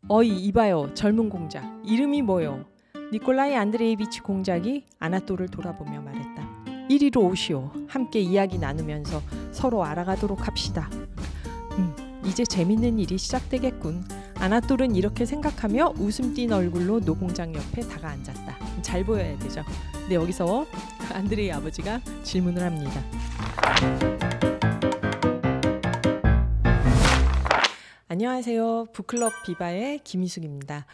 어이 이봐요 젊은 공작 이름이 뭐요? 니콜라이 안드레이비치 공작이 아나토를 돌아보며 말했다. 이리로 오시오. 함께 이야기 나누면서 서로 알아가도록 합시다. 이제 재밌는 일이 시작되겠군. 아나톨은 이렇게 생각하며 웃음 띤 얼굴로 노공장 옆에 다가앉았다. 잘 보여야 되죠. 근데 여기서 안드레이 아버지가 질문을 합니다. 안녕하세요. 북클럽 비바의 김희숙입니다.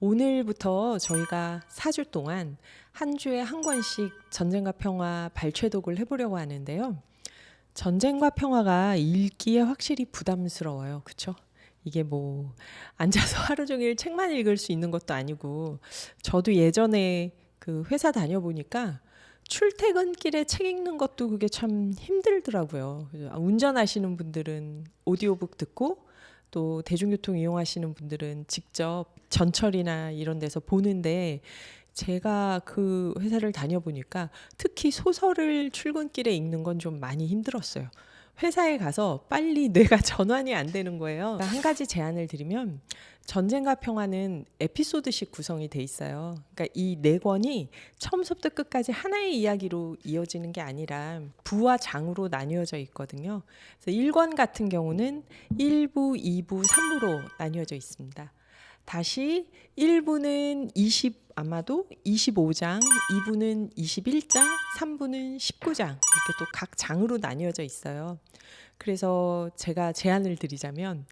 오늘부터 저희가 4주 동안 한 주에 한 권씩 전쟁과 평화 발췌독을 해보려고 하는데요. 전쟁과 평화가 읽기에 확실히 부담스러워요. 그렇죠? 이게 뭐 앉아서 하루 종일 책만 읽을 수 있는 것도 아니고, 저도 예전에 그 회사 다녀보니까 출퇴근길에 책 읽는 것도 그게 참 힘들더라고요. 운전하시는 분들은 오디오북 듣고, 또 대중교통 이용하시는 분들은 직접 전철이나 이런 데서 보는데, 제가 그 회사를 다녀보니까 특히 소설을 출근길에 읽는 건 좀 많이 힘들었어요. 회사에 가서 빨리 뇌가 전환이 안 되는 거예요. 한 가지 제안을 드리면, 전쟁과 평화는 에피소드식 구성이 돼 있어요. 그러니까 이 네 권이 처음부터 끝까지 하나의 이야기로 이어지는 게 아니라 부와 장으로 나뉘어져 있거든요. 그래서 1권 같은 경우는 1부, 2부, 3부로 나뉘어져 있습니다. 다시 1부는 아마도 25장, 2부는 21장, 3부는 19장 이렇게 또 각 장으로 나뉘어져 있어요. 그래서 제가 제안을 드리자면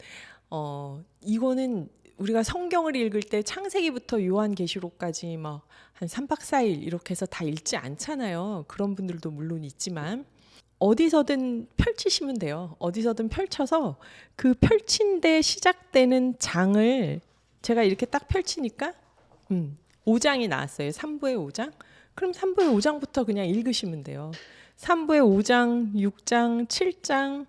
이거는 우리가 성경을 읽을 때 창세기부터 요한계시록까지 막 한 3박 4일 이렇게 해서 다 읽지 않잖아요. 그런 분들도 물론 있지만 어디서든 펼치시면 돼요. 어디서든 펼쳐서 그 펼친 데 시작되는 장을 제가 이렇게 딱 펼치니까 5장이 나왔어요. 3부의 5장. 그럼 3부의 5장부터 그냥 읽으시면 돼요. 3부의 5장, 6장, 7장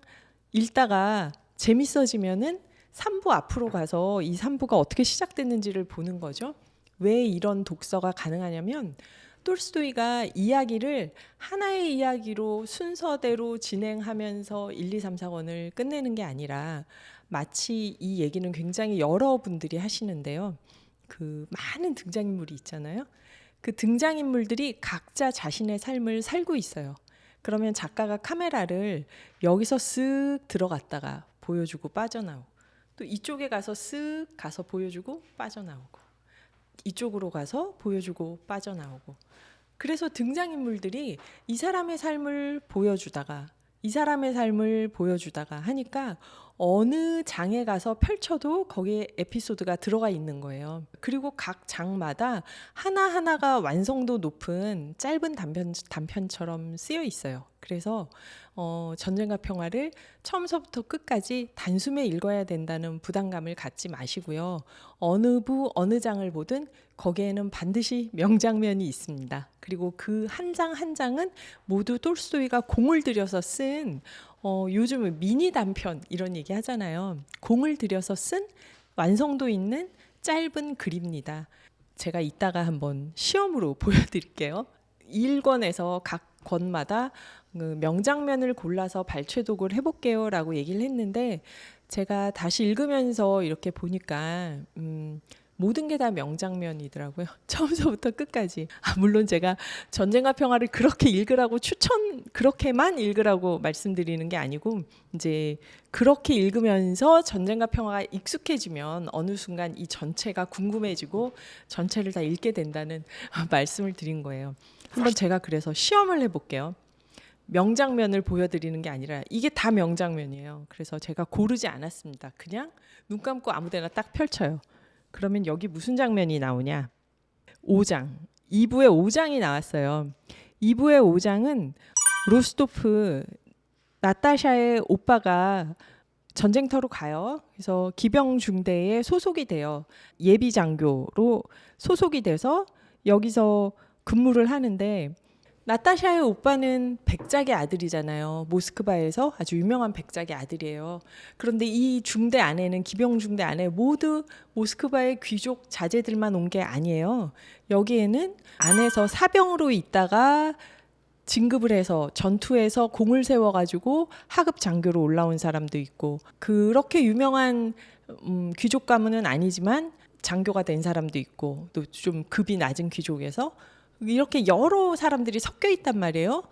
읽다가 재밌어지면은 3부 앞으로 가서 이 3부가 어떻게 시작됐는지를 보는 거죠. 왜 이런 독서가 가능하냐면, 톨스토이가 이야기를 하나의 이야기로 순서대로 진행하면서 1, 2, 3, 4권을 끝내는 게 아니라, 마치 이 얘기는 굉장히 여러분들이 하시는데요. 그 많은 등장인물이 있잖아요. 그 등장인물들이 각자 자신의 삶을 살고 있어요. 그러면 작가가 카메라를 여기서 쓱 들어갔다가 보여주고 빠져나오고, 또 이쪽에 가서 쓱 가서 보여주고 빠져나오고, 이쪽으로 가서 보여주고 빠져나오고. 그래서 등장인물들이 이 사람의 삶을 보여주다가 이 사람의 삶을 보여주다가 하니까 어느 장에 가서 펼쳐도 거기에 에피소드가 들어가 있는 거예요. 그리고 각 장마다 하나하나가 완성도 높은 짧은 단편처럼 쓰여 있어요. 그래서 전쟁과 평화를 처음서부터 끝까지 단숨에 읽어야 된다는 부담감을 갖지 마시고요. 어느 부 어느 장을 보든 거기에는 반드시 명장면이 있습니다. 그리고 그 한 장 한 장은 모두 톨스토이가 공을 들여서 쓴 요즘은 미니 단편 이런 얘기 하잖아요. 공을 들여서 쓴 완성도 있는 짧은 글입니다. 제가 이따가 한번 시험으로 보여드릴게요. 1권에서 각 권마다 그 명장면을 골라서 발췌독을 해볼게요 라고 얘기를 했는데, 제가 다시 읽으면서 이렇게 보니까 모든 게 다 명장면이더라고요. 처음서부터 끝까지. 물론 제가 전쟁과 평화를 그렇게 읽으라고 그렇게만 읽으라고 말씀드리는 게 아니고, 이제 그렇게 읽으면서 전쟁과 평화가 익숙해지면 어느 순간 이 전체가 궁금해지고 전체를 다 읽게 된다는 말씀을 드린 거예요. 한번 제가 그래서 시험을 해볼게요. 명장면을 보여드리는 게 아니라 이게 다 명장면이에요. 그래서 제가 고르지 않았습니다. 그냥 눈 감고 아무데나 딱 펼쳐요. 그러면 여기 무슨 장면이 나오냐? 5장. 2부의 5장이 나왔어요. 2부의 5장은 로스토프, 나타샤의 오빠가 전쟁터로 가요. 그래서 기병중대에 소속이 돼요. 예비 장교로 소속이 돼서 여기서 근무를 하는데, 나타샤의 오빠는 백작의 아들이잖아요. 모스크바에서 아주 유명한 백작의 아들이에요. 그런데 이 중대 안에는, 기병 중대 안에 모두 모스크바의 귀족 자제들만 온 게 아니에요. 여기에는 안에서 사병으로 있다가 진급을 해서 전투에서 공을 세워가지고 하급 장교로 올라온 사람도 있고, 그렇게 유명한 귀족 가문은 아니지만 장교가 된 사람도 있고 또 좀 급이 낮은 귀족에서 이렇게 여러 사람들이 섞여 있단 말이에요.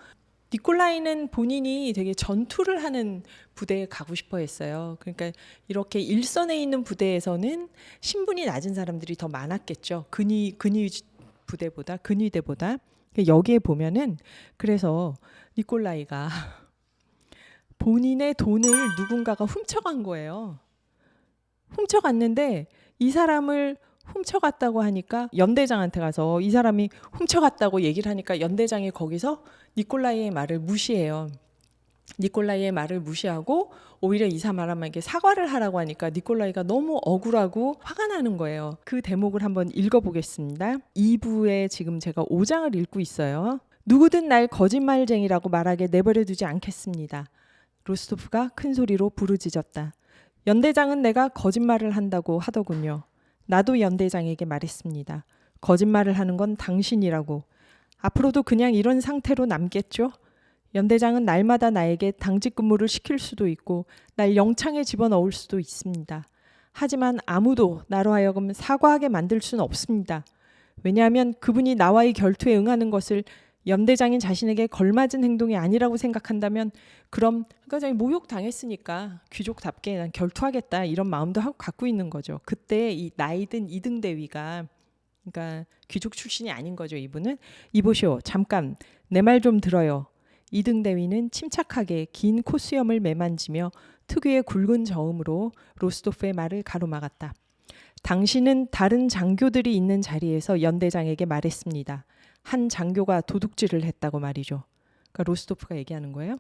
니콜라이는 본인이 되게 전투를 하는 부대에 가고 싶어 했어요. 그러니까 이렇게 일선에 있는 부대에서는 신분이 낮은 사람들이 더 많았겠죠. 근위대보다. 여기에 보면은 그래서 니콜라이가 본인의 돈을 누군가가 훔쳐간 거예요. 훔쳐갔는데 이 사람을 훔쳐갔다고 하니까 연대장한테 가서 이 사람이 훔쳐갔다고 얘기를 하니까 연대장이 거기서 니콜라이의 말을 무시해요. 니콜라이의 말을 무시하고 오히려 이 사람에게 사과를 하라고 하니까 니콜라이가 너무 억울하고 화가 나는 거예요. 그 대목을 한번 읽어보겠습니다. 2부에 지금 제가 5장을 읽고 있어요. 누구든 날 거짓말쟁이라고 말하게 내버려두지 않겠습니다. 로스토프가 큰 소리로 부르짖었다. 연대장은 내가 거짓말을 한다고 하더군요. 나도 연대장에게 말했습니다. 거짓말을 하는 건 당신이라고. 앞으로도 그냥 이런 상태로 남겠죠? 연대장은 날마다 나에게 당직 근무를 시킬 수도 있고 날 영창에 집어넣을 수도 있습니다. 하지만 아무도 나로 하여금 사과하게 만들 수는 없습니다. 왜냐하면 그분이 나와의 결투에 응하는 것을 연대장인 자신에게 걸맞은 행동이 아니라고 생각한다면 그럼 그러니까 모욕당했으니까 귀족답게 난 결투하겠다 이런 마음도 갖고 있는 거죠. 그때 이 나이든 이등대위가 그러니까 귀족 출신이 아닌 거죠. 이분은 이보시오. 잠깐 내 말 좀 들어요. 이등대위는 침착하게 긴 콧수염을 매만지며 특유의 굵은 저음으로 로스토프의 말을 가로막았다. 당신은 다른 장교들이 있는 자리에서 연대장에게 말했습니다. 한 장교가 도둑질을 했다고 말이죠. 그러니까 로스토프가 얘기하는 거예요.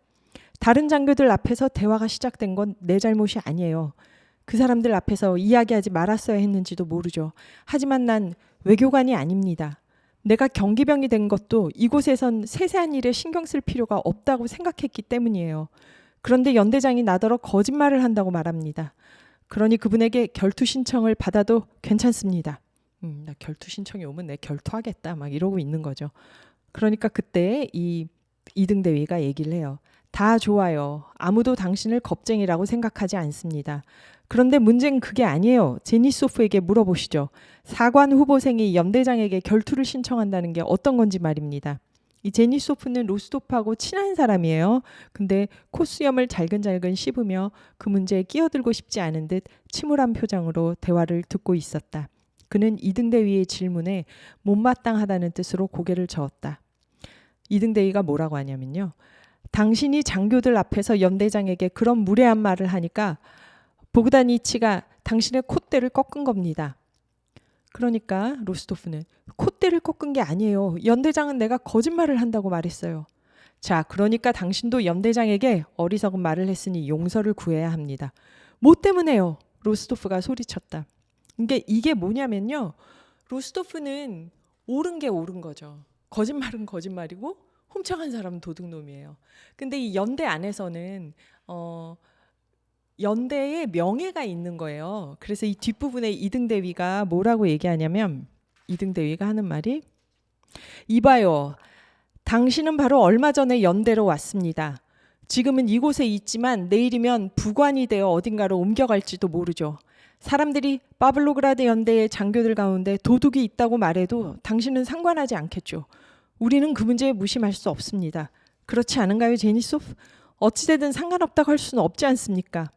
다른 장교들 앞에서 대화가 시작된 건 내 잘못이 아니에요. 그 사람들 앞에서 이야기하지 말았어야 했는지도 모르죠. 하지만 난 외교관이 아닙니다. 내가 경기병이 된 것도 이곳에선 세세한 일에 신경 쓸 필요가 없다고 생각했기 때문이에요. 그런데 연대장이 나더러 거짓말을 한다고 말합니다. 그러니 그분에게 결투 신청을 받아도 괜찮습니다. 나 결투 신청이 오면 내 결투하겠다 막 이러고 있는 거죠. 그러니까 그때 이 이등대위가 얘기를 해요. 다 좋아요. 아무도 당신을 겁쟁이라고 생각하지 않습니다. 그런데 문제는 그게 아니에요. 제니소프에게 물어보시죠. 사관 후보생이 연대장에게 결투를 신청한다는 게 어떤 건지 말입니다. 이 제니소프는 로스토프하고 친한 사람이에요. 근데 콧수염을 잘근잘근 씹으며 그 문제에 끼어들고 싶지 않은 듯 침울한 표정으로 대화를 듣고 있었다. 그는 이등대위의 질문에 못마땅하다는 뜻으로 고개를 저었다. 이등대위가 뭐라고 하냐면요. 당신이 장교들 앞에서 연대장에게 그런 무례한 말을 하니까 보그다니치가 당신의 콧대를 꺾은 겁니다. 그러니까 로스토프는 콧대를 꺾은 게 아니에요. 연대장은 내가 거짓말을 한다고 말했어요. 자, 그러니까 당신도 연대장에게 어리석은 말을 했으니 용서를 구해야 합니다. 뭐 때문에요? 로스토프가 소리쳤다. 이게 뭐냐면요. 로스토프는 옳은 게 옳은 거죠. 거짓말은 거짓말이고 훔쳐간 사람은 도둑놈이에요. 근데 이 연대 안에서는 연대의 명예가 있는 거예요. 그래서 이 뒷부분에 이등대위가 뭐라고 얘기하냐면 이등대위가 하는 말이 이봐요. 당신은 바로 얼마 전에 연대로 왔습니다. 지금은 이곳에 있지만 내일이면 부관이 되어 어딘가로 옮겨갈지도 모르죠. 사람들이 파블로그라드 연대의 장교들 가운데 도둑이 있다고 말해도 당신은 상관하지 않겠죠. 우리는 그 문제에 무심할 수 없습니다. 그렇지 않은가요, 제니소프? 어찌되든 상관없다고 할 수는 없지 않습니까?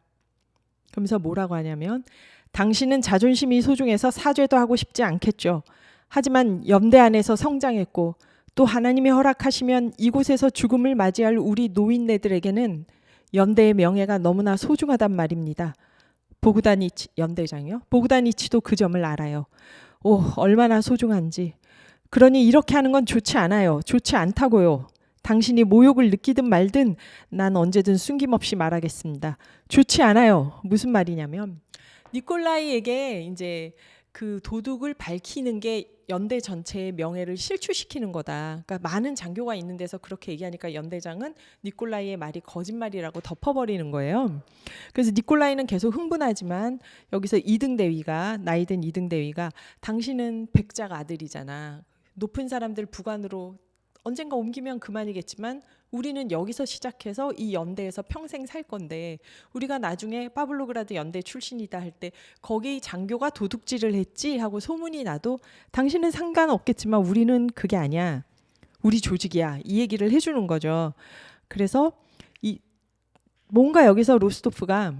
그러면서 뭐라고 하냐면 당신은 자존심이 소중해서 사죄도 하고 싶지 않겠죠. 하지만 연대 안에서 성장했고 또 하나님이 허락하시면 이곳에서 죽음을 맞이할 우리 노인네들에게는 연대의 명예가 너무나 소중하단 말입니다. 보그다니치 연대장이요. 보그다니치도 그 점을 알아요. 오, 얼마나 소중한지. 그러니 이렇게 하는 건 좋지 않아요. 좋지 않다고요. 당신이 모욕을 느끼든 말든 난 언제든 숨김없이 말하겠습니다. 좋지 않아요. 무슨 말이냐면 니콜라이에게 이제 그 도둑을 밝히는 게 연대 전체의 명예를 실추시키는 거다. 그러니까 많은 장교가 있는 데서 그렇게 얘기하니까 연대장은 니콜라이의 말이 거짓말이라고 덮어버리는 거예요. 그래서 니콜라이는 계속 흥분하지만 여기서 나이든 이등대위가 당신은 백작 아들이잖아. 높은 사람들 부관으로 언젠가 옮기면 그만이겠지만 우리는 여기서 시작해서 이 연대에서 평생 살 건데 우리가 나중에 파블로그라드 연대 출신이다 할 때 거기 장교가 도둑질을 했지 하고 소문이 나도 당신은 상관없겠지만 우리는 그게 아니야. 우리 조직이야. 이 얘기를 해주는 거죠. 그래서 뭔가 여기서 로스토프가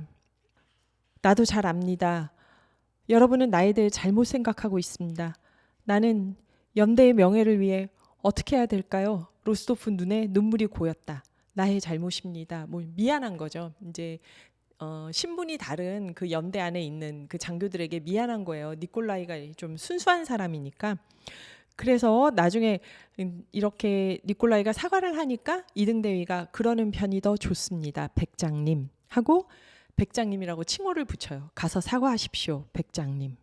나도 잘 압니다. 여러분은 나에 대해 잘못 생각하고 있습니다. 나는 연대의 명예를 위해 어떻게 해야 될까요? 로스토프 눈에 눈물이 고였다. 나의 잘못입니다. 뭐 미안한 거죠. 이제 신분이 다른 그 연대 안에 있는 그 장교들에게 미안한 거예요. 니콜라이가 좀 순수한 사람이니까. 그래서 나중에 이렇게 니콜라이가 사과를 하니까 이등대위가 그러는 편이 더 좋습니다. 백장님 하고 백장님이라고 칭호를 붙여요. 가서 사과하십시오. 백장님.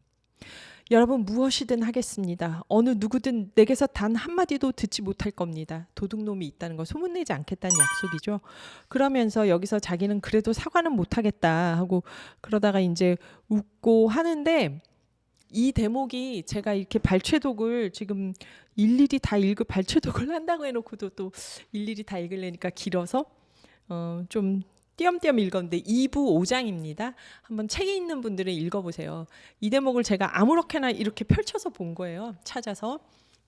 여러분 무엇이든 하겠습니다. 어느 누구든 내게서 단 한마디도 듣지 못할 겁니다. 도둑놈이 있다는 거 소문내지 않겠다는 약속이죠. 그러면서 여기서 자기는 그래도 사과는 못하겠다 하고 그러다가 이제 웃고 하는데 이 대목이 제가 이렇게 발췌독을 지금 일일이 다 발췌독을 한다고 해놓고도 또 일일이 다 읽으려니까 길어서 좀 띄엄띄엄 읽었는데 2부 5장입니다. 한번 책이 있는 분들은 읽어보세요. 이 대목을 제가 아무렇게나 이렇게 펼쳐서 본 거예요. 찾아서.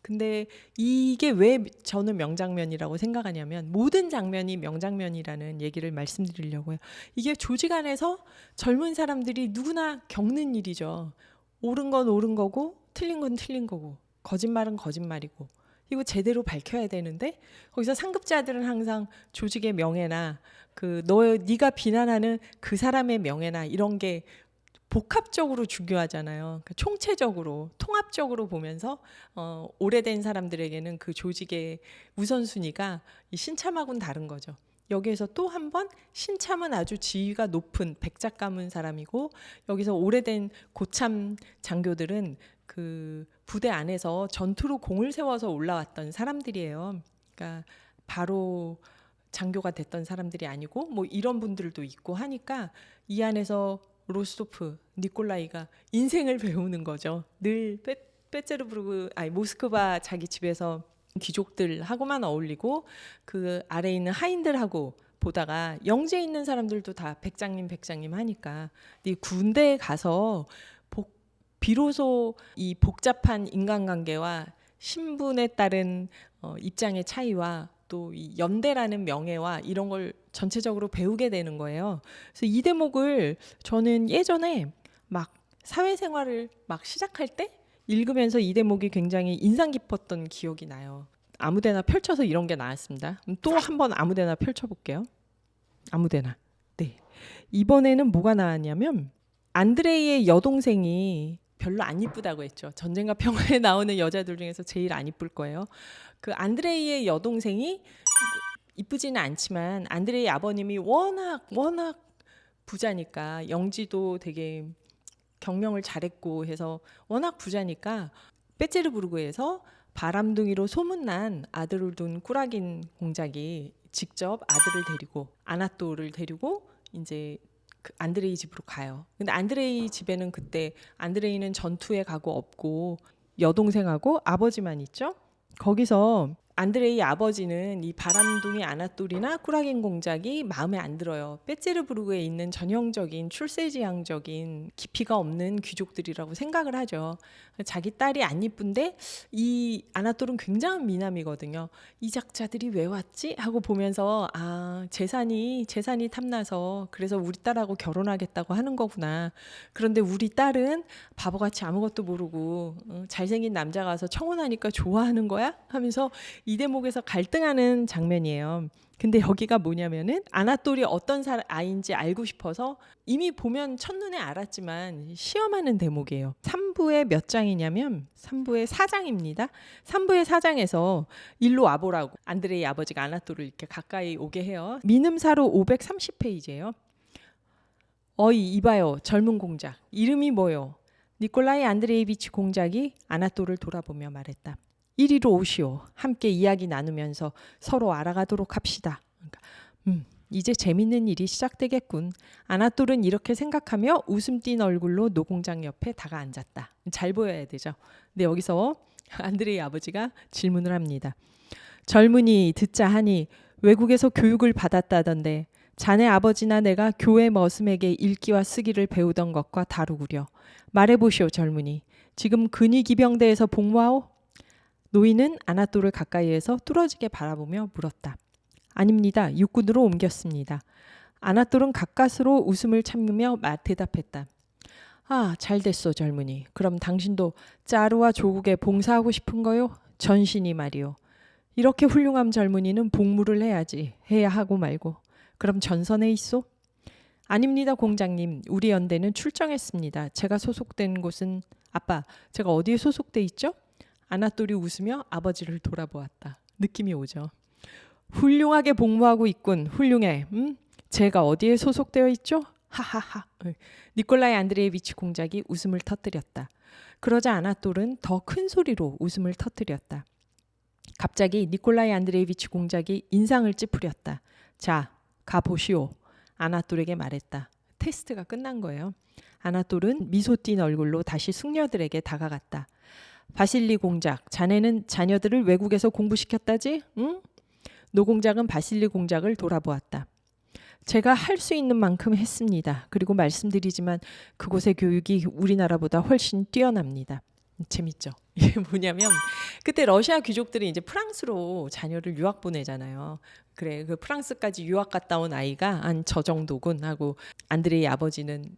근데 이게 왜 저는 명장면이라고 생각하냐면 모든 장면이 명장면이라는 얘기를 말씀드리려고요. 이게 조직 안에서 젊은 사람들이 누구나 겪는 일이죠. 옳은 건 옳은 거고 틀린 건 틀린 거고 거짓말은 거짓말이고 이거 제대로 밝혀야 되는데 거기서 상급자들은 항상 조직의 명예나 네가 비난하는 그 사람의 명예나 이런 게 복합적으로 중요하잖아요. 그러니까 총체적으로 통합적으로 보면서 오래된 사람들에게는 그 조직의 우선순위가 이 신참하고는 다른 거죠. 여기에서 또 한 번 신참은 아주 지위가 높은 백작 가문 사람이고 여기서 오래된 고참 장교들은 그 부대 안에서 전투로 공을 세워서 올라왔던 사람들이에요. 그러니까 바로 장교가 됐던 사람들이 아니고 뭐 이런 분들도 있고 하니까 이 안에서 로스토프, 니콜라이가 인생을 배우는 거죠. 늘 모스크바 자기 집에서 귀족들하고만 어울리고 그 아래에 있는 하인들하고 보다가 영지에 있는 사람들도 다 백장님 하니까 군대에 가서 비로소 이 복잡한 인간관계와 신분에 따른 입장의 차이와 또 이 연대라는 명예와 이런 걸 전체적으로 배우게 되는 거예요. 그래서 이 대목을 저는 예전에 막 사회생활을 막 시작할 때 읽으면서 이 대목이 굉장히 인상 깊었던 기억이 나요. 아무데나 펼쳐서 이런 게 나왔습니다. 또 한번 아무데나 펼쳐볼게요. 아무데나. 네. 이번에는 뭐가 나왔냐면 안드레이의 여동생이 별로 안 이쁘다고 했죠. 전쟁과 평화에 나오는 여자들 중에서 제일 안 이쁠 거예요. 그 안드레이의 여동생이 이쁘지는 않지만 안드레이 아버님이 워낙 부자니까 영지도 되게 경영을 잘했고 해서 워낙 부자니까 페테르부르크에서 바람둥이로 소문난 아들을 둔 꾸라긴 공작이 직접 아들을 데리고 아나토를 데리고 이제 그 안드레이 집으로 가요. 근데 안드레이 집에는 그때 안드레이는 전투에 가고 없고 여동생하고 아버지만 있죠. 거기서 안드레이 아버지는 이 바람둥이 아나톨이나 꾸라긴 공작이 마음에 안 들어요. 페테르부르크에 있는 전형적인 출세지향적인 깊이가 없는 귀족들이라고 생각을 하죠. 자기 딸이 안 이쁜데 이 아나톨은 굉장한 미남이거든요. 이 작자들이 왜 왔지? 하고 보면서 재산이 탐나서 그래서 우리 딸하고 결혼하겠다고 하는 거구나. 그런데 우리 딸은 바보같이 아무것도 모르고 잘생긴 남자가 와서 청혼하니까 좋아하는 거야? 하면서 이 대목에서 갈등하는 장면이에요. 근데 여기가 뭐냐면은 아나톨이 어떤 아이인지 알고 싶어서 이미 보면 첫눈에 알았지만 시험하는 대목이에요. 3부의 몇 장이냐면 3부의 4장입니다. 3부의 4장에서 일로 와보라고 안드레이 아버지가 아나톨을 이렇게 가까이 오게 해요. 민음사로 530페이지예요. 어이 이봐요 젊은 공작 이름이 뭐요? 니콜라이 안드레이비치 공작이 아나톨을 돌아보며 말했다. 이리로 오시오. 함께 이야기 나누면서 서로 알아가도록 합시다. 이제 재밌는 일이 시작되겠군. 아나톨은 이렇게 생각하며 웃음 띤 얼굴로 노공장 옆에 다가 앉았다. 잘 보여야 되죠. 근데 여기서 안드레이 아버지가 질문을 합니다. 젊은이 듣자 하니 외국에서 교육을 받았다던데 자네 아버지나 내가 교회 머슴에게 읽기와 쓰기를 배우던 것과 다르구려. 말해보시오 젊은이. 지금 근위기병대에서 복무하오? 노인은 아나또를 가까이에서 뚫어지게 바라보며 물었다. 아닙니다. 육군으로 옮겼습니다. 아나똘은 가까스로 웃음을 참으며 대답했다. 아, 잘됐소 젊은이. 그럼 당신도 짜르와 조국에 봉사하고 싶은 거요? 전신이 말이요. 이렇게 훌륭한 젊은이는 복무를 해야지. 해야 하고 말고. 그럼 전선에 있소? 아닙니다 공장님. 우리 연대는 출정했습니다. 제가 소속된 곳은 아빠, 제가 어디에 소속돼 있죠? 아나똘이 웃으며 아버지를 돌아보았다. 느낌이 오죠. 훌륭하게 복무하고 있군. 훌륭해. 제가 어디에 소속되어 있죠? 하하하. 니콜라이 안드레예비치 공작이 웃음을 터뜨렸다. 그러자 아나톨은 더 큰 소리로 웃음을 터뜨렸다. 갑자기 니콜라이 안드레예비치 공작이 인상을 찌푸렸다. 자, 가보시오. 아나톨에게 말했다. 테스트가 끝난 거예요. 아나톨은 미소 띈 얼굴로 다시 숙녀들에게 다가갔다. 바실리 공작, 자네는 자녀들을 외국에서 공부시켰다지? 응? 노 공작은 바실리 공작을 돌아보았다. 제가 할 수 있는 만큼 했습니다. 그리고 말씀드리지만 그곳의 교육이 우리나라보다 훨씬 뛰어납니다. 재밌죠? 이게 뭐냐면 그때 러시아 귀족들이 이제 프랑스로 자녀를 유학 보내잖아요. 그래, 그 프랑스까지 유학 갔다 온 아이가 한 저 정도군 하고 안드레이 아버지는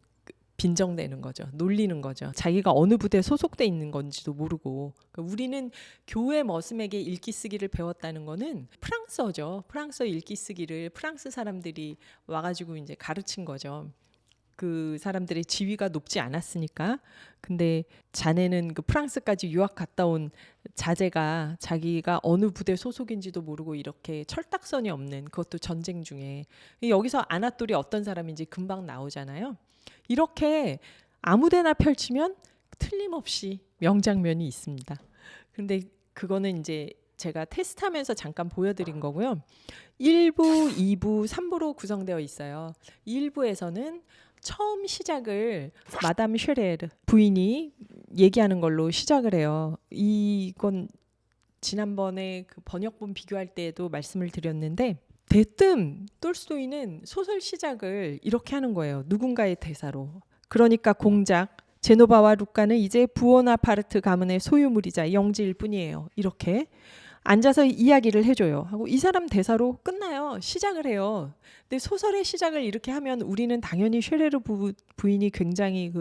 빈정대는 거죠. 놀리는 거죠. 자기가 어느 부대에 소속돼 있는 건지도 모르고. 그러니까 우리는 교회 머슴에게 읽기 쓰기를 배웠다는 거는 프랑스어죠. 프랑스어 읽기 쓰기를 프랑스 사람들이 와가지고 이제 가르친 거죠. 그 사람들의 지위가 높지 않았으니까. 근데 자네는 그 프랑스까지 유학 갔다 온 자제가 자기가 어느 부대 소속인지도 모르고 이렇게 철딱선이 없는, 그것도 전쟁 중에. 여기서 아나톨이 어떤 사람인지 금방 나오잖아요. 이렇게 아무데나 펼치면 틀림없이 명장면이 있습니다. 근데 그거는 이제 제가 테스트하면서 잠깐 보여드린 거고요. 1부, 2부, 3부로 구성되어 있어요. 1부에서는 처음 시작을 마담 쉐레르 부인이 얘기하는 걸로 시작을 해요. 이건 지난번에 그 번역본 비교할 때에도 말씀을 드렸는데 대뜸 톨스토이는 소설 시작을 이렇게 하는 거예요. 누군가의 대사로. 그러니까 공작 제노바와 루카는 이제 부오나파르트 가문의 소유물이자 영지일 뿐이에요. 이렇게 앉아서 이야기를 해줘요. 하고 이 사람 대사로 끝나요. 시작을 해요. 근데 소설의 시작을 이렇게 하면 우리는 당연히 쉐레르 부인이 굉장히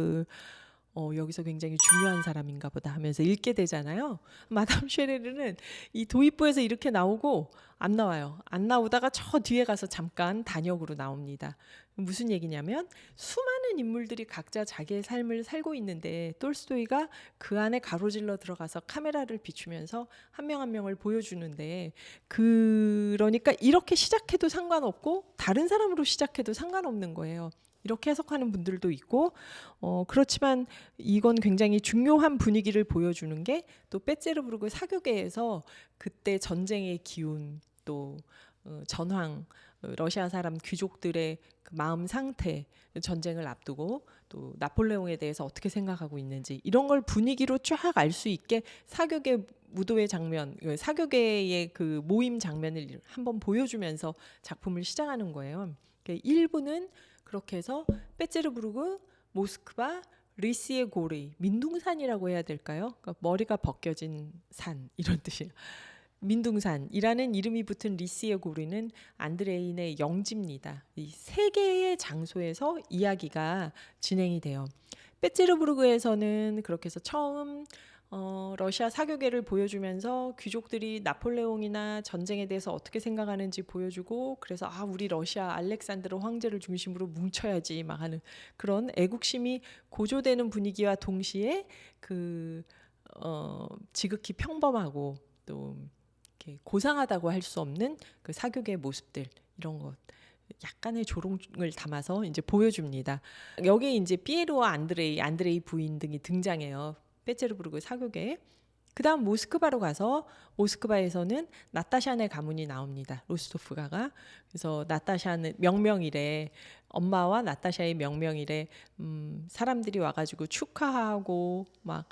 여기서 굉장히 중요한 사람인가 보다 하면서 읽게 되잖아요. 마담 쉐레르는 이 도입부에서 이렇게 나오고 안 나와요. 안 나오다가 저 뒤에 가서 잠깐 단역으로 나옵니다. 무슨 얘기냐면 수많은 인물들이 각자 자기의 삶을 살고 있는데 톨스토이가 그 안에 가로질러 들어가서 카메라를 비추면서 한 명 한 명을 보여주는데, 그러니까 이렇게 시작해도 상관없고 다른 사람으로 시작해도 상관없는 거예요. 이렇게 해석하는 분들도 있고, 그렇지만 이건 굉장히 중요한 분위기를 보여주는 게 또 페테르부르크 사교계에서 그때 전쟁의 기운, 또 전황, 러시아 사람 귀족들의 그 마음 상태, 전쟁을 앞두고 또 나폴레옹에 대해서 어떻게 생각하고 있는지 이런 걸 분위기로 쫙 알 수 있게 사교계 무도회 장면, 사교계의 그 모임 장면을 한번 보여주면서 작품을 시작하는 거예요. 1부는 그렇게 해서 페테르부르크, 모스크바, 리시의 고리, 민둥산이라고 해야 될까요? 그러니까 머리가 벗겨진 산 이런 뜻이에요. 민둥산이라는 이름이 붙은 리시의 고리는 안드레인의 영지입니다. 이 세 개의 장소에서 이야기가 진행이 돼요. 페테르부르크에서는 그렇게 해서 처음 러시아 사교계를 보여주면서 귀족들이 나폴레옹이나 전쟁에 대해서 어떻게 생각하는지 보여주고, 그래서 우리 러시아 알렉산드로 황제를 중심으로 뭉쳐야지 막 하는 그런 애국심이 고조되는 분위기와 동시에 지극히 평범하고 또 이렇게 고상하다고 할 수 없는 그 사교계의 모습들, 이런 것 약간의 조롱을 담아서 이제 보여줍니다. 여기 이제 피에로와 안드레이 부인 등이 등장해요. 페테르부르크 사교계. 그 다음 모스크바로 가서 모스크바에서는 나타샤네 가문이 나옵니다. 로스토프가가. 그래서 나타샤는 명명일에, 엄마와 나타샤의 명명일에 사람들이 와가지고 축하하고 막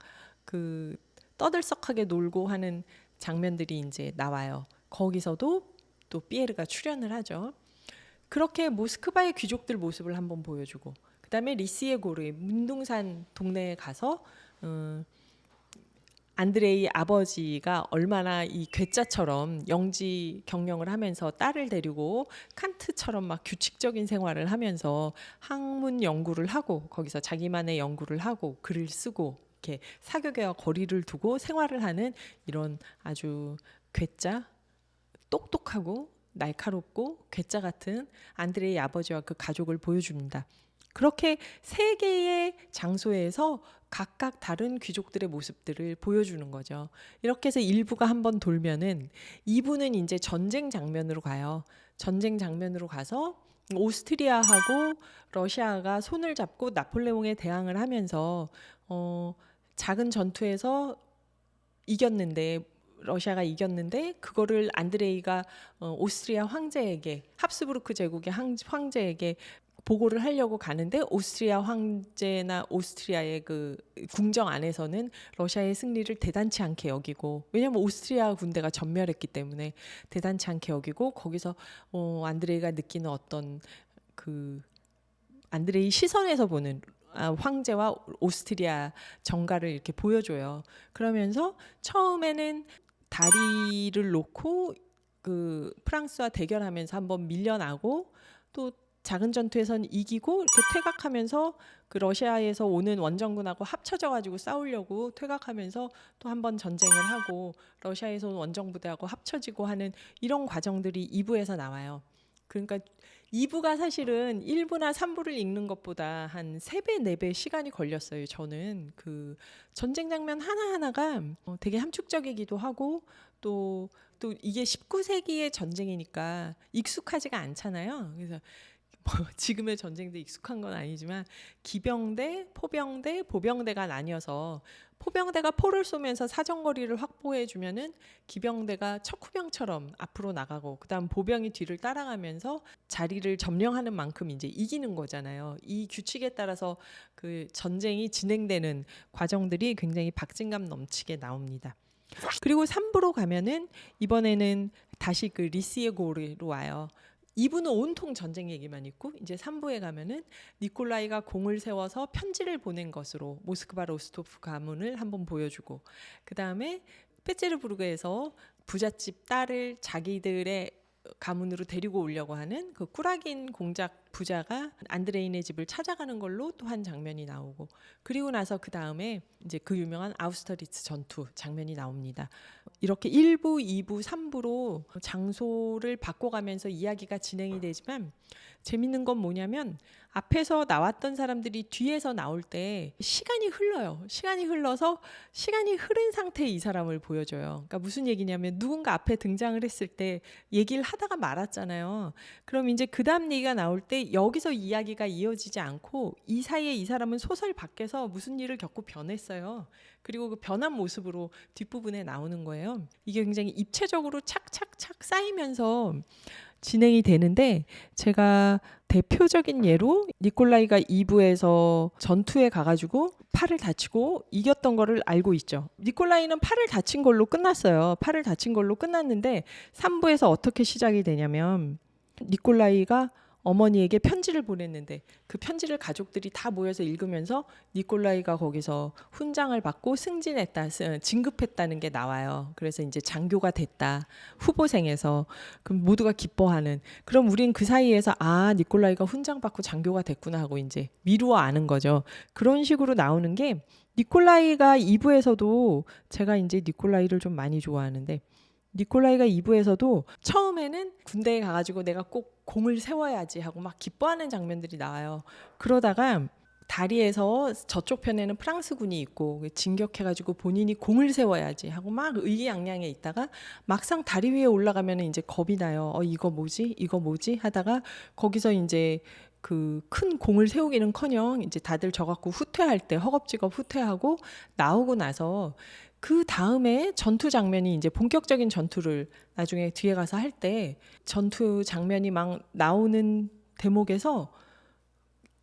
그 떠들썩하게 놀고 하는 장면들이 이제 나와요. 거기서도 또 피에르가 출연을 하죠. 그렇게 모스크바의 귀족들 모습을 한번 보여주고, 그다음에 리시에 고르 문둥산 동네에 가서 안드레이 아버지가 얼마나 이 괴짜처럼 영지 경영을 하면서 딸을 데리고 칸트처럼 막 규칙적인 생활을 하면서 학문 연구를 하고 거기서 자기만의 연구를 하고 글을 쓰고 이렇게 사교계와 거리를 두고 생활을 하는 이런 아주 괴짜, 똑똑하고 날카롭고 괴짜 같은 안드레이 아버지와 그 가족을 보여줍니다. 그렇게 세 개의 장소에서 각각 다른 귀족들의 모습들을 보여주는 거죠. 이렇게 해서 1부가 한번 돌면은 2부는 이제 전쟁 장면으로 가요. 전쟁 장면으로 가서 오스트리아하고 러시아가 손을 잡고 나폴레옹에 대항을 하면서 작은 전투에서 이겼는데 러시아가 이겼는데 그거를 안드레이가 오스트리아 황제에게 합스부르크 제국의 황제에게 보고를 하려고 가는데 오스트리아 황제나 오스트리아의 그 궁정 안에서는 러시아의 승리를 대단치 않게 여기고, 왜냐하면 오스트리아 군대가 전멸했기 때문에 대단치 않게 여기고, 거기서 안드레이가 느끼는 어떤 그 안드레이 시선에서 보는 황제와 오스트리아 정가를 이렇게 보여줘요. 그러면서 처음에는 다리를 놓고 그 프랑스와 대결하면서 한번 밀려나고, 또 작은 전투에선 이기고 이렇게 퇴각하면서 그 러시아에서 오는 원정군하고 합쳐져 가지고 싸우려고 퇴각하면서 또 한 번 전쟁을 하고 러시아에서 온 원정 부대하고 합쳐지고 하는 이런 과정들이 2부에서 나와요. 그러니까 2부가 사실은 1부나 3부를 읽는 것보다 한 3배, 4배 시간이 걸렸어요. 저는 그 전쟁 장면 하나하나가 되게 함축적이기도 하고 또 이게 19세기의 전쟁이니까 익숙하지가 않잖아요. 그래서 지금의 전쟁도 익숙한 건 아니지만 기병대, 포병대, 보병대가 나뉘어서 포병대가 포를 쏘면서 사정거리를 확보해 주면은 기병대가 척후병처럼 앞으로 나가고, 그다음 보병이 뒤를 따라가면서 자리를 점령하는 만큼 이제 이기는 거잖아요. 이 규칙에 따라서 그 전쟁이 진행되는 과정들이 굉장히 박진감 넘치게 나옵니다. 그리고 3부로 가면은 이번에는 다시 그 리시에 고르로 와요. 2부는 온통 전쟁 얘기만 있고, 이제 3부에 가면은 니콜라이가 공을 세워서 편지를 보낸 것으로 모스크바 로스토프 가문을 한번 보여주고, 그 다음에 페테르부르크에서 부잣집 딸을 자기들의 가문으로 데리고 오려고 하는 그 꾸라긴 공작 부자가 안드레인의 집을 찾아가는 걸로 또 한 장면이 나오고, 그리고 나서 그 다음에 이제 그 유명한 아우스터리츠 전투 장면이 나옵니다. 이렇게 1부, 2부, 3부로 장소를 바꿔가면서 이야기가 진행이 되지만 재밌는 건 뭐냐면 앞에서 나왔던 사람들이 뒤에서 나올 때 시간이 흘러요. 시간이 흘러서 시간이 흐른 상태의 이 사람을 보여줘요. 그러니까 무슨 얘기냐면 누군가 앞에 등장을 했을 때 얘기를 하다가 말았잖아요. 그럼 이제 그 다음 얘기가 나올 때 여기서 이야기가 이어지지 않고 이 사이에 이 사람은 소설 밖에서 무슨 일을 겪고 변했어요. 그리고 그 변한 모습으로 뒷부분에 나오는 거예요. 이게 굉장히 입체적으로 착착착 쌓이면서 진행이 되는데, 제가 대표적인 예로 니콜라이가 2부에서 전투에 가가지고 팔을 다치고 이겼던 거를 알고 있죠. 니콜라이는 팔을 다친 걸로 끝났어요. 팔을 다친 걸로 끝났는데 3부에서 어떻게 시작이 되냐면 니콜라이가 어머니에게 편지를 보냈는데 그 편지를 가족들이 다 모여서 읽으면서 니콜라이가 거기서 훈장을 받고 승진했다, 진급했다는 게 나와요. 그래서 이제 장교가 됐다, 후보생에서. 그럼 모두가 기뻐하는. 그럼 우린 그 사이에서 니콜라이가 훈장 받고 장교가 됐구나 하고 이제 미루어 아는 거죠. 그런 식으로 나오는 게 니콜라이가 2부에서도, 제가 이제 니콜라이를 좀 많이 좋아하는데 니콜라이가 2부에서도 처음에는 군대에 가가지고 내가 꼭 공을 세워야지 하고 막 기뻐하는 장면들이 나와요. 그러다가 다리에서 저쪽 편에는 프랑스군이 있고 진격해가지고 본인이 공을 세워야지 하고 막 의기양양해 있다가 막상 다리 위에 올라가면 이제 겁이 나요. 이거 뭐지 하다가 거기서 이제 그 큰 공을 세우기는커녕 이제 다들 져갖고 후퇴할 때 허겁지겁 후퇴하고 나오고 나서 그 다음에 전투 장면이 이제 본격적인 전투를 나중에 뒤에 가서 할 때 전투 장면이 막 나오는 대목에서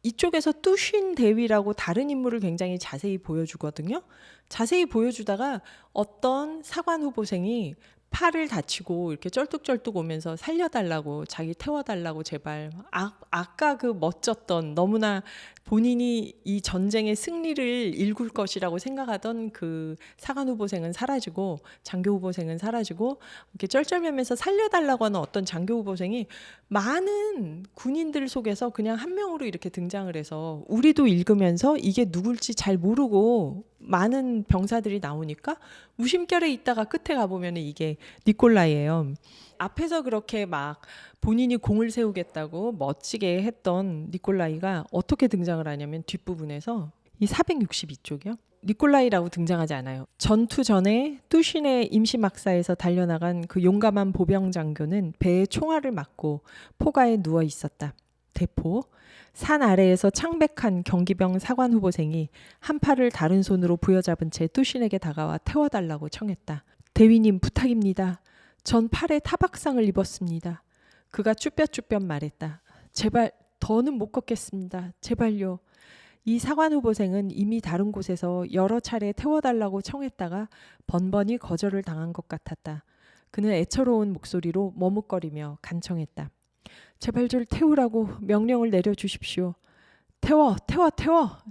이쪽에서 뚜신 대위라고 다른 인물을 굉장히 자세히 보여주거든요. 자세히 보여주다가 어떤 사관 후보생이 팔을 다치고 이렇게 쩔뚝쩔뚝 오면서 살려달라고, 자기 태워달라고 제발. 아까 그 멋졌던, 너무나 본인이 이 전쟁의 승리를 일굴 것이라고 생각하던 그 사관 후보생은 사라지고 장교 후보생은 사라지고 이렇게 쩔쩔매면서 살려달라고 하는 어떤 장교 후보생이 많은 군인들 속에서 그냥 한 명으로 이렇게 등장을 해서 우리도 읽으면서 이게 누굴지 잘 모르고 많은 병사들이 나오니까 무심결에 있다가 끝에 가보면 이게 니콜라이예요. 앞에서 그렇게 막 본인이 공을 세우겠다고 멋지게 했던 니콜라이가 어떻게 등장을 하냐면 뒷부분에서 이 462쪽이요. 니콜라이라고 등장하지 않아요. 전투 전에 뚜신의 임시막사에서 달려나간 그 용감한 보병 장교는 배에 총알을 맞고 포가에 누워 있었다. 대포. 산 아래에서 창백한 경기병 사관 후보생이 한 팔을 다른 손으로 부여잡은 채 뚜신에게 다가와 태워달라고 청했다. 대위님 부탁입니다. 전 팔에 타박상을 입었습니다. 그가 쭈뼛쭈뼛 말했다. 제발 더는 못 걷겠습니다. 제발요. 이 사관 후보생은 이미 다른 곳에서 여러 차례 태워달라고 청했다가 번번이 거절을 당한 것 같았다. 그는 애처로운 목소리로 머뭇거리며 간청했다. 제발 절 태우라고 명령을 내려주십시오. 태워!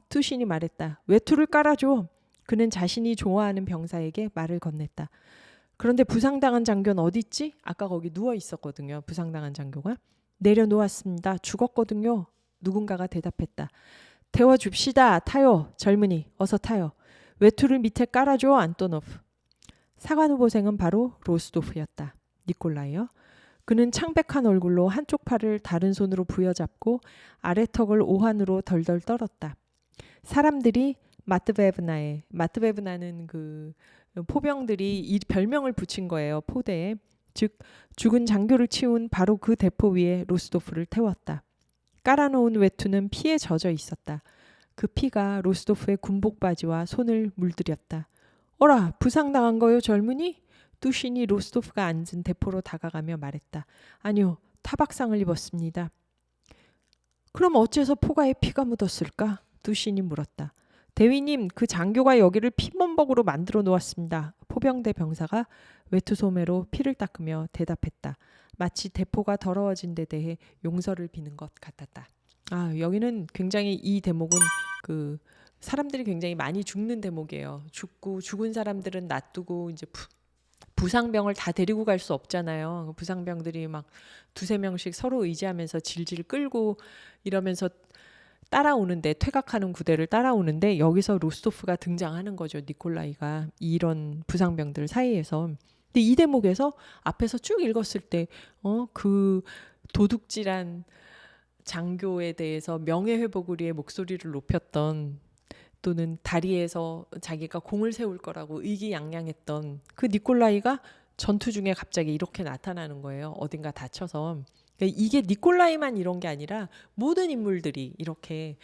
뚜신이 말했다. 외투를 깔아줘. 그는 자신이 좋아하는 병사에게 말을 건넸다. 그런데 부상당한 장교는 어디 있지? 아까 거기 누워 있었거든요. 부상당한 장교가. 내려놓았습니다. 죽었거든요. 누군가가 대답했다. 태워줍시다. 타요. 젊은이 어서 타요. 외투를 밑에 깔아줘. 안토노프. 사관 후보생은 바로 로스도프였다. 니콜라이요. 그는 창백한 얼굴로 한쪽 팔을 다른 손으로 부여잡고 아래턱을 오한으로 덜덜 떨었다. 사람들이 마트베브나는 그 포병들이 이 별명을 붙인 거예요. 포대에. 즉 죽은 장교를 치운 바로 그 대포 위에 로스도프를 태웠다. 깔아놓은 외투는 피에 젖어 있었다. 그 피가 로스도프의 군복 바지와 손을 물들였다. 어라, 부상당한 거요, 젊은이? 뚜신이 로스도프가 앉은 대포로 다가가며 말했다. 아니요, 타박상을 입었습니다. 그럼 어째서 포가에 피가 묻었을까? 뚜신이 물었다. 대위님, 그 장교가 여기를 피범벅으로 만들어 놓았습니다. 포병대 병사가 외투 소매로 피를 닦으며 대답했다. 마치 대포가 더러워진 데 대해 용서를 비는 것 같았다. 여기는 굉장히 이 대목은 그 사람들이 굉장히 많이 죽는 대목이에요. 죽은 사람들은 놔두고 이제 부상병을 다 데리고 갈 수 없잖아요. 부상병들이 막 두세 명씩 서로 의지하면서 질질 끌고 이러면서 따라오는데, 퇴각하는 구대를 따라오는데 여기서 로스토프가 등장하는 거죠. 니콜라이가 이런 부상병들 사이에서. 근데 이 대목에서 앞에서 쭉 읽었을 때 그 도둑질한 장교에 대해서 명예회복을 위해 목소리를 높였던, 또는 다리에서 자기가 공을 세울 거라고 의기양양했던 그 니콜라이가 전투 중에 갑자기 이렇게 나타나는 거예요. 어딘가 다쳐서. 그러니까 이게 니콜라이만 이런 게 아니라 모든 인물들이 이렇게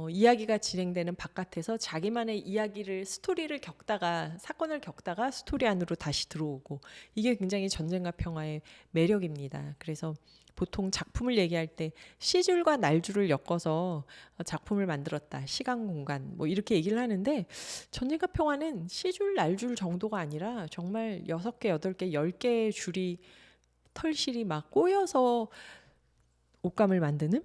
이야기가 진행되는 바깥에서 자기만의 이야기를, 스토리를 겪다가, 사건을 겪다가 스토리 안으로 다시 들어오고, 이게 굉장히 전쟁과 평화의 매력입니다. 그래서 보통 작품을 얘기할 때 시줄과 날줄을 엮어서 작품을 만들었다. 시간, 공간 뭐 이렇게 얘기를 하는데, 전쟁과 평화는 시줄, 날줄 정도가 아니라 정말 6개, 8개, 10개의 줄이, 털실이 막 꼬여서 옷감을 만드는,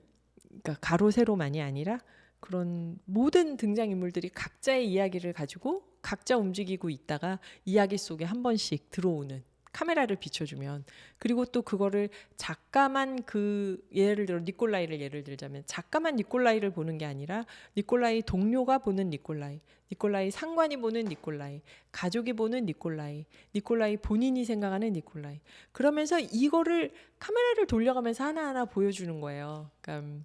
그러니까 가로 세로만이 아니라 그런 모든 등장인물들이 각자의 이야기를 가지고 각자 움직이고 있다가 이야기 속에 한 번씩 들어오는, 카메라를 비춰주면, 그리고 또 그거를 작가만, 그 예를 들어 니콜라이를 예를 들자면 작가만 니콜라이를 보는 게 아니라 니콜라이 동료가 보는 니콜라이, 니콜라이 상관이 보는 니콜라이, 가족이 보는 니콜라이, 니콜라이 본인이 생각하는 니콜라이, 그러면서 이거를 카메라를 돌려가면서 하나하나 보여주는 거예요. 그러니까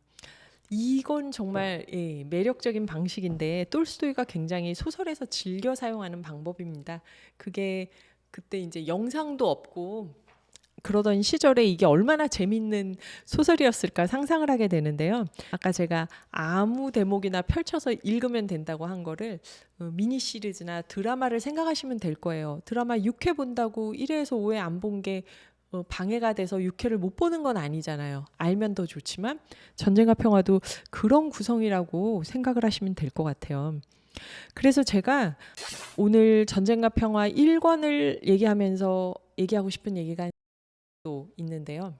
이건 정말 매력적인 방식인데, 톨스토이가 굉장히 소설에서 즐겨 사용하는 방법입니다. 그게 그때 이제 영상도 없고 그러던 시절에 이게 얼마나 재밌는 소설이었을까 상상을 하게 되는데요. 아까 제가 아무 대목이나 펼쳐서 읽으면 된다고 한 거를 미니 시리즈나 드라마를 생각하시면 될 거예요. 드라마 6회 본다고 1회에서 5회 안 본 게 방해가 돼서 6회를 못 보는 건 아니잖아요. 알면 더 좋지만 전쟁과 평화도 그런 구성이라고 생각을 하시면 될 것 같아요. 그래서 제가 오늘 전쟁과 평화 1권을 얘기하면서 얘기하고 싶은 얘기가 또 있는데요.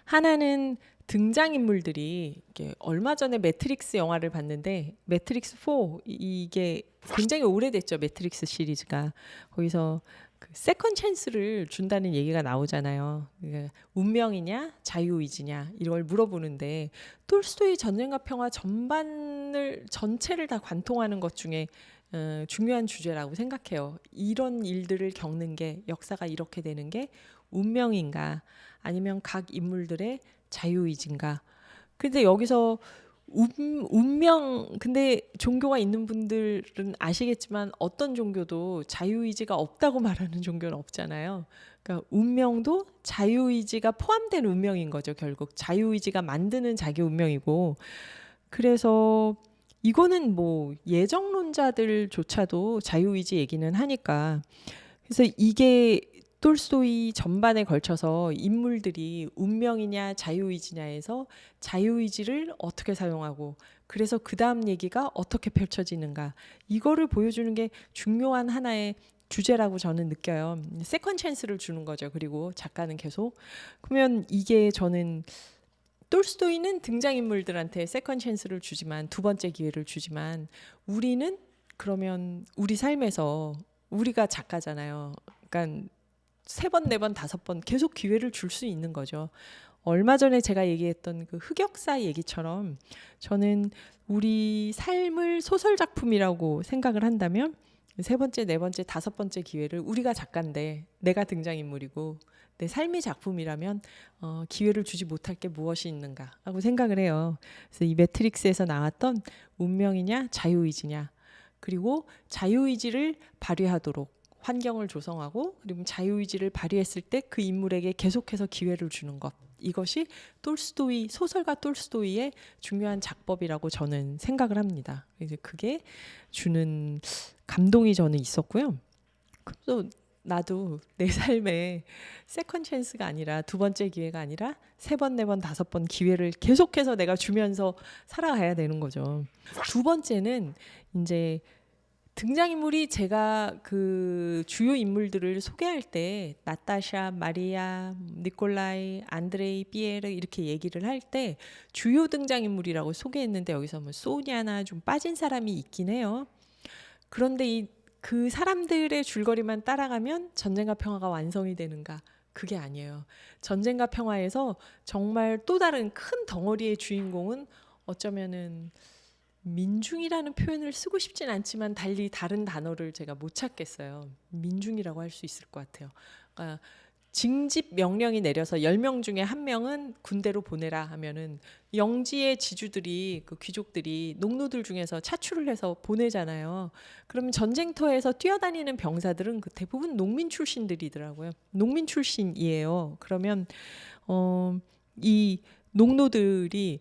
하나는 등장인물들이 이게 얼마 전에 매트릭스 영화를 봤는데 매트릭스 4 이게 굉장히 오래됐죠. 매트릭스 시리즈가. 거기서 그 세컨 찬스를 준다는 얘기가 나오잖아요. 그러니까 운명이냐 자유의지냐 이걸 물어보는데 톨스토이 전쟁과 평화 전체를 다 관통하는 것 중에 중요한 주제라고 생각해요. 이런 일들을 겪는 게 역사가 이렇게 되는 게 운명인가 아니면 각 인물들의 자유의지인가. 근데 여기서 운명 근데 종교가 있는 분들은 아시겠지만 어떤 종교도 자유의지가 없다고 말하는 종교는 없잖아요. 그러니까 운명도 자유의지가 포함된 운명인 거죠. 결국 자유의지가 만드는 자기 운명이고 그래서 이거는 뭐 예정론자들조차도 자유의지 얘기는 하니까 그래서 이게 톨스토이 전반에 걸쳐서 인물들이 운명이냐 자유의지냐에서 자유의지를 어떻게 사용하고 그래서 그 다음 얘기가 어떻게 펼쳐지는가 이거를 보여주는 게 중요한 하나의 주제라고 저는 느껴요. 세컨 찬스를 주는 거죠. 그리고 작가는 계속 그러면 이게 저는 톨스토이는 등장인물들한테 세컨 찬스를 주지만 두 번째 기회를 주지만 우리는 그러면 우리 삶에서 우리가 작가잖아요. 그러니까 3번, 4번, 5번 계속 기회를 줄 수 있는 거죠. 얼마 전에 제가 얘기했던 그 흑역사 얘기처럼 저는 우리 삶을 소설 작품이라고 생각을 한다면 3번째, 4번째, 5번째 기회를 우리가 작가인데 내가 등장인물이고 내 삶이 작품이라면 기회를 주지 못할 게 무엇이 있는가 하고 생각을 해요. 그래서 이 매트릭스에서 나왔던 운명이냐 자유의지냐 그리고 자유의지를 발휘하도록 환경을 조성하고 그리고 자유의지를 발휘했을 때 그 인물에게 계속해서 기회를 주는 것 이것이 톨스토이 소설가 톨스토이의 중요한 작법이라고 저는 생각을 합니다. 이제 그게 주는 감동이 저는 있었고요. 그래서 나도 내 삶에 세컨 찬스가 아니라 두 번째 기회가 아니라 3번, 4번, 5번 기회를 계속해서 내가 주면서 살아가야 되는 거죠. 두 번째는 이제 등장인물이 제가 그 주요 인물들을 소개할 때 나타샤, 마리아, 니콜라이, 안드레이, 피에르 이렇게 얘기를 할 때 주요 등장인물이라고 소개했는데 여기서 뭐 소냐나 좀 빠진 사람이 있긴 해요. 그런데 그 사람들의 줄거리만 따라가면 전쟁과 평화가 완성이 되는가? 그게 아니에요. 전쟁과 평화에서 정말 또 다른 큰 덩어리의 주인공은 어쩌면은 민중이라는 표현을 쓰고 싶진 않지만 달리 다른 단어를 제가 못 찾겠어요. 민중이라고 할 수 있을 것 같아요. 그러니까 징집 명령이 내려서 10명 중에 1명은 군대로 보내라 하면은 영지의 지주들이 그 귀족들이 농노들 중에서 차출을 해서 보내잖아요. 그러면 전쟁터에서 뛰어다니는 병사들은 그 대부분 농민 출신들이더라고요. 농민 출신이에요. 그러면 이 농노들이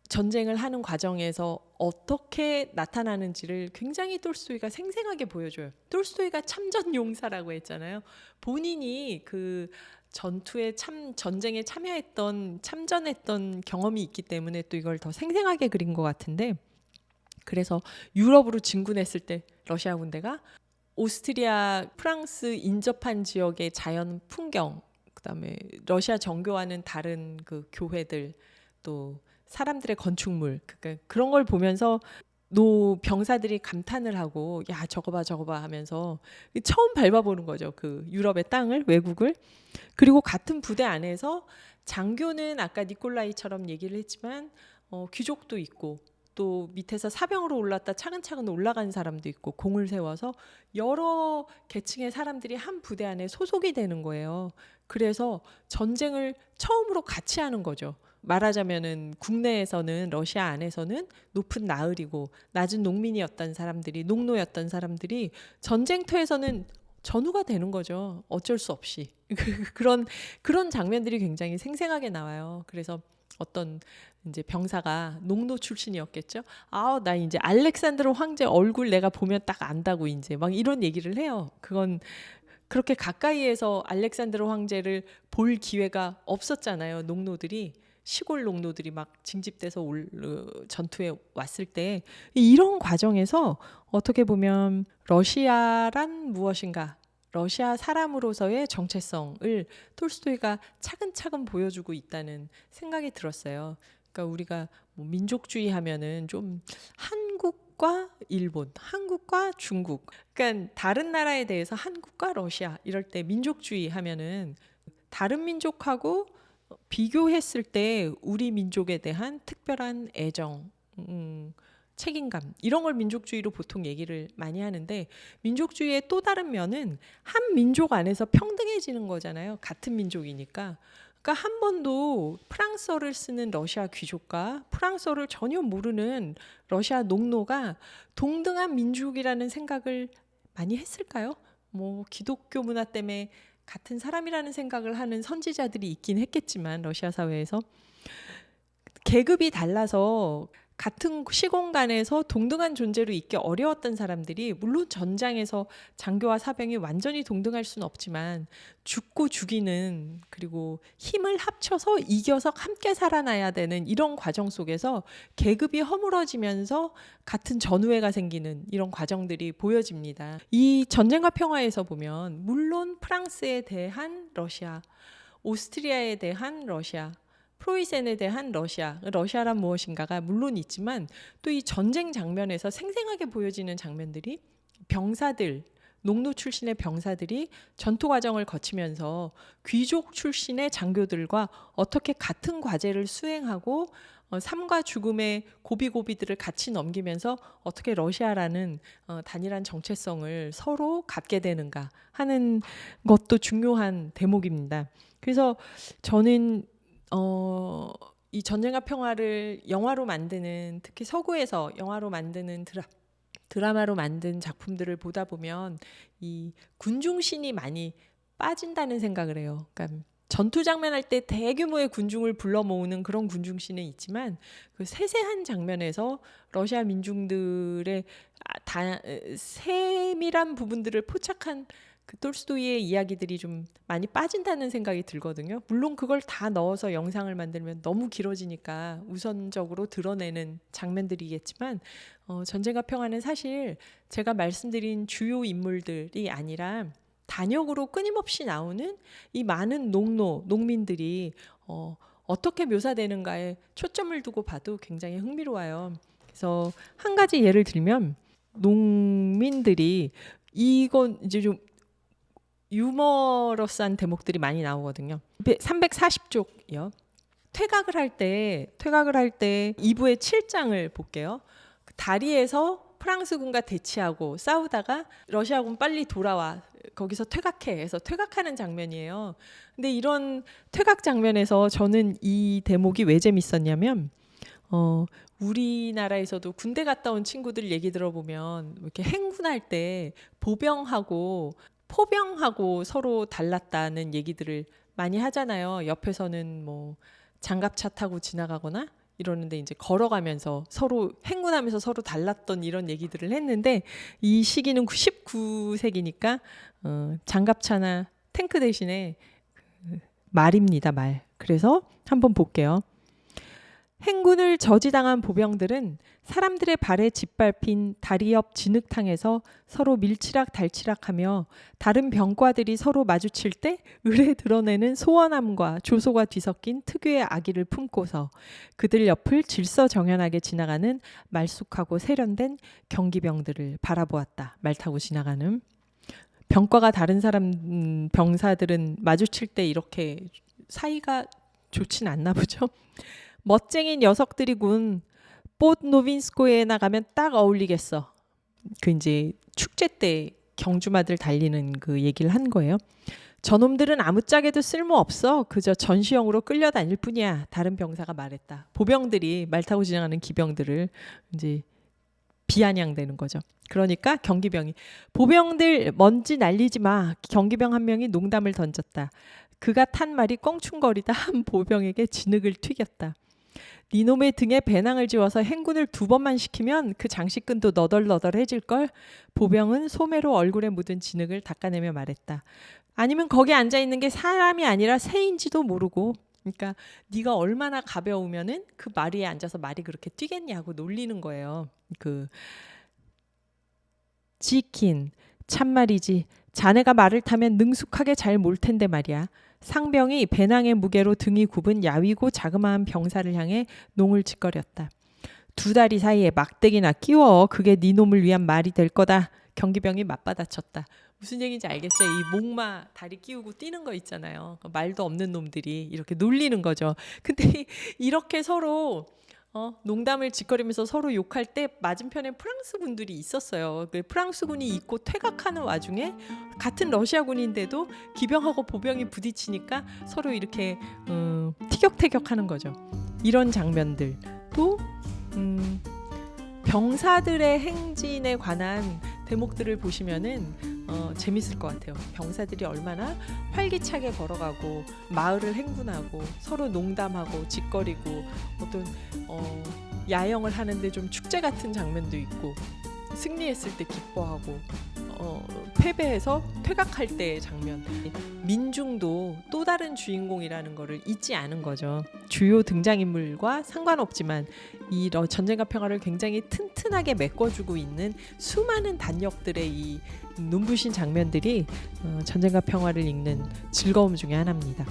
전쟁을 하는 과정에서 어떻게 나타나는지를 굉장히 톨스토이가 생생하게 보여줘요. 톨스토이가 참전 용사라고 했잖아요. 본인이 그 전쟁에 참전했던 경험이 있기 때문에 또 이걸 더 생생하게 그린 것 같은데 그래서 유럽으로 진군했을 때 러시아 군대가 오스트리아, 프랑스 인접한 지역의 자연 풍경 그다음에 러시아 정교와는 다른 그 교회들 또 사람들의 건축물 그러니까 그런 걸 보면서 병사들이 감탄을 하고 야 저거 봐 하면서 처음 밟아보는 거죠. 그 유럽의 땅을 외국을 그리고 같은 부대 안에서 장교는 아까 니콜라이처럼 얘기를 했지만 귀족도 있고 또 밑에서 사병으로 올랐다 차근차근 올라간 사람도 있고 공을 세워서 여러 계층의 사람들이 한 부대 안에 소속이 되는 거예요. 그래서 전쟁을 처음으로 같이 하는 거죠. 말하자면은 국내에서는 러시아 안에서는 높은 나으리고 낮은 농민이었던 사람들이 농노였던 사람들이 전쟁터에서는 전우가 되는 거죠. 어쩔 수 없이 그런 장면들이 굉장히 생생하게 나와요. 그래서 어떤 이제 병사가 농노 출신이었겠죠. 나 이제 알렉산드로 황제 얼굴 내가 보면 딱 안다고 이제 막 이런 얘기를 해요. 그건 그렇게 가까이에서 알렉산드로 황제를 볼 기회가 없었잖아요. 농노들이 시골 농노들이 막 징집돼서 전투에 왔을 때 이런 과정에서 어떻게 보면 러시아란 무엇인가 러시아 사람으로서의 정체성을 톨스토이가 차근차근 보여주고 있다는 생각이 들었어요. 그러니까 우리가 뭐 민족주의 하면은 좀 한국과 일본, 한국과 중국, 그러니까 다른 나라에 대해서 한국과 러시아 이럴 때 민족주의 하면은 다른 민족하고 비교했을 때 우리 민족에 대한 특별한 애정, 책임감 이런 걸 민족주의로 보통 얘기를 많이 하는데, 민족주의의 또 다른 면은 한 민족 안에서 평등해지는 거잖아요. 같은 민족이니까. 그러니까 한 번도 프랑스어를 쓰는 러시아 귀족과 프랑스어를 전혀 모르는 러시아 농노가 동등한 민족이라는 생각을 많이 했을까요? 뭐 기독교 문화 때문에 같은 사람이라는 생각을 하는 선지자들이 있긴 했겠지만 러시아 사회에서 계급이 달라서 같은 시공간에서 동등한 존재로 있기 어려웠던 사람들이, 물론 전장에서 장교와 사병이 완전히 동등할 수는 없지만 죽고 죽이는, 그리고 힘을 합쳐서 이겨서 함께 살아나야 되는 이런 과정 속에서 계급이 허물어지면서 같은 전우애가 생기는 이런 과정들이 보여집니다. 이 전쟁과 평화에서 보면 물론 프랑스에 대한 러시아, 오스트리아에 대한 러시아, 프로이센에 대한 러시아, 러시아란 무엇인가가 물론 있지만 또 이 전쟁 장면에서 생생하게 보여지는 장면들이 병사들, 농노 출신의 병사들이 전투 과정을 거치면서 귀족 출신의 장교들과 어떻게 같은 과제를 수행하고 삶과 죽음의 고비고비들을 같이 넘기면서 어떻게 러시아라는 단일한 정체성을 서로 갖게 되는가 하는 것도 중요한 대목입니다. 그래서 저는 이 전쟁과 평화를 영화로 만드는, 특히 서구에서 영화로 만드는 드라마로 만든 작품들을 보다 보면 이 군중신이 많이 빠진다는 생각을 해요. 그러니까 전투 장면 할 때 대규모의 군중을 불러 모으는 그런 군중신은 있지만 그 세세한 장면에서 러시아 민중들의 세밀한 부분들을 포착한 그 톨스토이의 이야기들이 좀 많이 빠진다는 생각이 들거든요. 물론 그걸 다 넣어서 영상을 만들면 너무 길어지니까 우선적으로 드러내는 장면들이겠지만 전쟁과 평화는 사실 제가 말씀드린 주요 인물들이 아니라 단역으로 끊임없이 나오는 이 많은 농민들이 어떻게 묘사되는가에 초점을 두고 봐도 굉장히 흥미로워요. 그래서 한 가지 예를 들면 농민들이, 이건 이제 좀 유머러스한 대목들이 많이 나오거든요. 340쪽이요. 퇴각을 할 때 2부의 7장을 볼게요. 다리에서 프랑스군과 대치하고 싸우다가 러시아군 빨리 돌아와, 거기서 퇴각해 해서 퇴각하는 장면이에요. 근데 이런 퇴각 장면에서 저는 이 대목이 왜 재밌었냐면 우리나라에서도 군대 갔다 온 친구들 얘기 들어보면 이렇게 행군할 때 보병하고 포병하고 서로 달랐다는 얘기들을 많이 하잖아요. 옆에서는 뭐 장갑차 타고 지나가거나 이러는데 이제 걸어가면서 서로 행군하면서 서로 달랐던 이런 얘기들을 했는데, 이 시기는 19세기니까 장갑차나 탱크 대신에 말입니다, 말. 그래서 한번 볼게요. 행군을 저지당한 보병들은 사람들의 발에 짓밟힌 다리 옆 진흙탕에서 서로 밀치락달치락하며 다른 병과들이 서로 마주칠 때 을에 드러내는 소원함과 조소가 뒤섞인 특유의 악의를 품고서 그들 옆을 질서정연하게 지나가는 말쑥하고 세련된 경기병들을 바라보았다. 말 타고 지나가는 병과가 다른 사람, 병사들은 마주칠 때 이렇게 사이가 좋진 않나 보죠. 멋쟁이 녀석들이군. 뽀노빈스코에 나가면 딱 어울리겠어. 그 이제 축제 때 경주마들 달리는 그 얘기를 한 거예요. 저놈들은 아무짝에도 쓸모없어. 그저 전시용으로 끌려다닐 뿐이야. 다른 병사가 말했다. 보병들이 말 타고 지나가는 기병들을 이제 비아냥대는 거죠. 그러니까 경기병이, 보병들 먼지 날리지 마. 경기병 한 명이 농담을 던졌다. 그가 탄 말이 껑충거리다 한 보병에게 진흙을 튀겼다. 니놈의 등에 배낭을 지워서 행군을 2번만 시키면 그 장식근도 너덜너덜해질걸. 보병은 소매로 얼굴에 묻은 진흙을 닦아내며 말했다. 아니면 거기 앉아있는 게 사람이 아니라 새인지도 모르고. 그러니까 네가 얼마나 가벼우면은 그 말 위에 앉아서 말이 그렇게 뛰겠냐고 놀리는 거예요. 그 지킨, 참말이지. 자네가 말을 타면 능숙하게 잘 몰 텐데 말이야. 상병이 배낭의 무게로 등이 굽은 야위고 자그마한 병사를 향해 농을 짓거렸다. 두 다리 사이에 막대기나 끼워. 그게 네 놈을 위한 말이 될 거다. 경기병이 맞받아쳤다. 무슨 얘기인지 알겠죠? 이 목마 다리 끼우고 뛰는 거 있잖아요. 말도 없는 놈들이 이렇게 놀리는 거죠. 근데 이렇게 서로 농담을 짓거리면서 서로 욕할 때 맞은편에 프랑스 군들이 있었어요. 그 프랑스군이 있고 퇴각하는 와중에 같은 러시아군인데도 기병하고 보병이 부딪히니까 서로 이렇게 티격태격하는 거죠. 이런 장면들 또 병사들의 행진에 관한 대목들을 보시면은 재밌을 것 같아요. 병사들이 얼마나 활기차게 걸어가고 마을을 행군하고 서로 농담하고 짓거리고 어떤 야영을 하는데 좀 축제 같은 장면도 있고 승리했을 때 기뻐하고 패배해서 퇴각할 때의 장면. 민중도 또 다른 주인공이라는 거를 잊지 않은 거죠. 주요 등장인물과 상관없지만 이 전쟁과 평화를 굉장히 튼튼하게 메꿔주고 있는 수많은 단역들의 이 눈부신 장면들이 전쟁과 평화를 읽는 즐거움 중에 하나입니다.